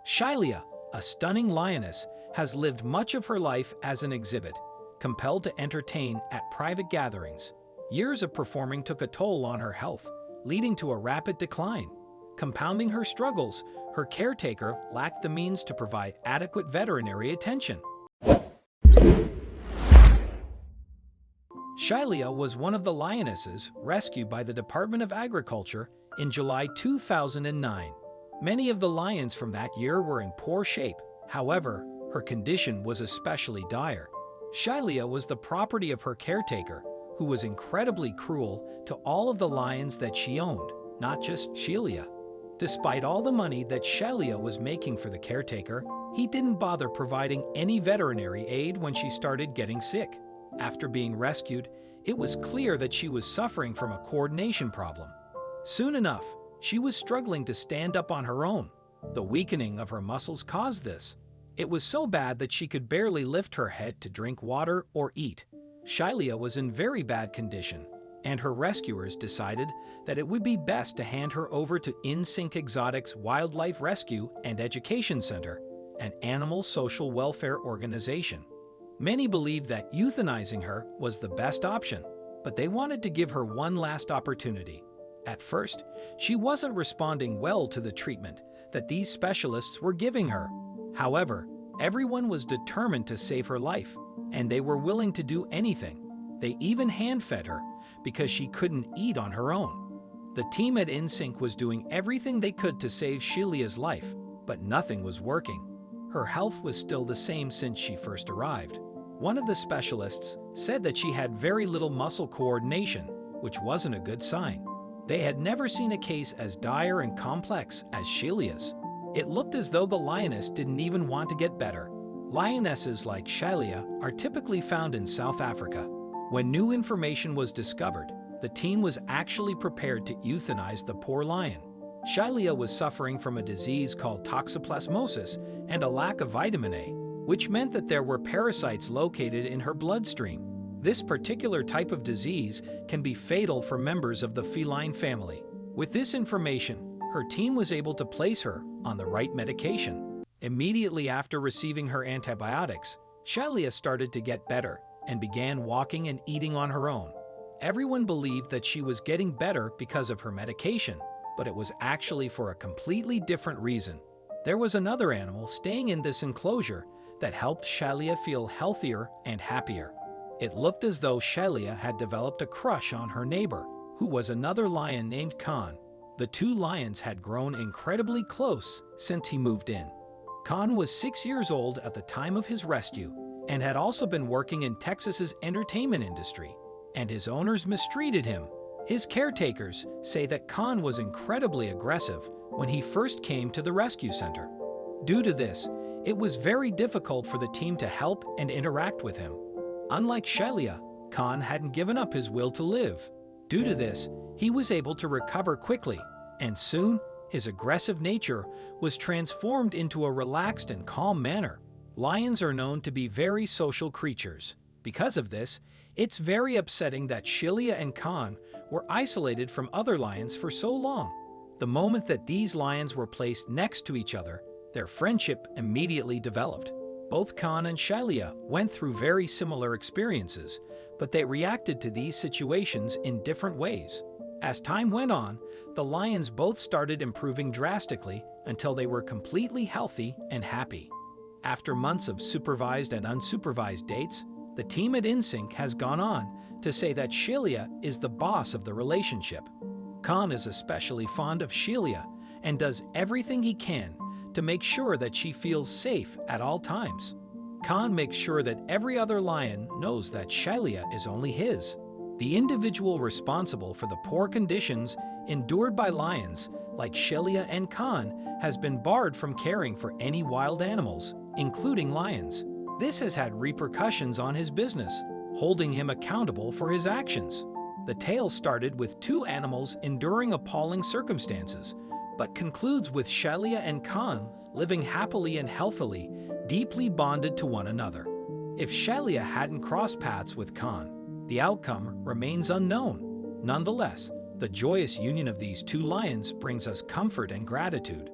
Shailia, a stunning lioness, has lived much of her life as an exhibit, compelled to entertain at private gatherings. Years of performing took a toll on her health, leading to a rapid decline. Compounding her struggles, her caretaker lacked the means to provide adequate veterinary attention. Shailia was one of the lionesses rescued by the Department of Agriculture in July 2009. Many of the lions from that year were in poor shape. However, her condition was especially dire. Shailia was the property of her caretaker, who was incredibly cruel to all of the lions that she owned, not just Shailia. Despite all the money that Shailia was making for the caretaker, he didn't bother providing any veterinary aid when she started getting sick. After being rescued, it was clear that she was suffering from a coordination problem. Soon enough, she was struggling to stand up on her own. The weakening of her muscles caused this. It was so bad that she could barely lift her head to drink water or eat. Shailia was in very bad condition, and her rescuers decided that it would be best to hand her over to eMystery Exotics Wildlife Rescue and Education Center, an animal social welfare organization. Many believed that euthanizing her was the best option, but they wanted to give her one last opportunity. At first, she wasn't responding well to the treatment that these specialists were giving her. However, everyone was determined to save her life, and they were willing to do anything. They even hand-fed her because she couldn't eat on her own. The team at eMystery was doing everything they could to save Shailia's life, but nothing was working. Her health was still the same since she first arrived. One of the specialists said that she had very little muscle coordination, which wasn't a good sign. They had never seen a case as dire and complex as Shailia's. It looked as though the lioness didn't even want to get better. Lionesses like Shailia are typically found in South Africa. When new information was discovered, the team was actually prepared to euthanize the poor lion. Shailia was suffering from a disease called toxoplasmosis and a lack of vitamin A, which meant that there were parasites located in her bloodstream. This particular type of disease can be fatal for members of the feline family. With this information, her team was able to place her on the right medication. Immediately after receiving her antibiotics, Shailia started to get better and began walking and eating on her own. Everyone believed that she was getting better because of her medication, but it was actually for a completely different reason. There was another animal staying in this enclosure that helped Shailia feel healthier and happier. It looked as though Shailia had developed a crush on her neighbor, who was another lion named Khan. The two lions had grown incredibly close since he moved in. Khan was 6 years old at the time of his rescue and had also been working in Texas's entertainment industry, and his owners mistreated him. His caretakers say that Khan was incredibly aggressive when he first came to the rescue center. Due to this, it was very difficult for the team to help and interact with him. Unlike Shailia, Khan hadn't given up his will to live. Due to this, he was able to recover quickly, and soon, his aggressive nature was transformed into a relaxed and calm manner. Lions are known to be very social creatures. Because of this, it's very upsetting that Shailia and Khan were isolated from other lions for so long. The moment that these lions were placed next to each other, their friendship immediately developed. Both Khan and Shailia went through very similar experiences, but they reacted to these situations in different ways. As time went on, the lions both started improving drastically until they were completely healthy and happy. After months of supervised and unsupervised dates, the team at eMystery has gone on to say that Shailia is the boss of the relationship. Khan is especially fond of Shailia and does everything he can to make sure that she feels safe at all times. Khan makes sure that every other lion knows that Shailia is only his. The individual responsible for the poor conditions endured by lions like Shailia and Khan has been barred from caring for any wild animals, including lions. This has had repercussions on his business, holding him accountable for his actions. The tale started with two animals enduring appalling circumstances, but concludes with Shailia and Khan living happily and healthily, deeply bonded to one another. If Shailia hadn't crossed paths with Khan, the outcome remains unknown. Nonetheless, the joyous union of these two lions brings us comfort and gratitude.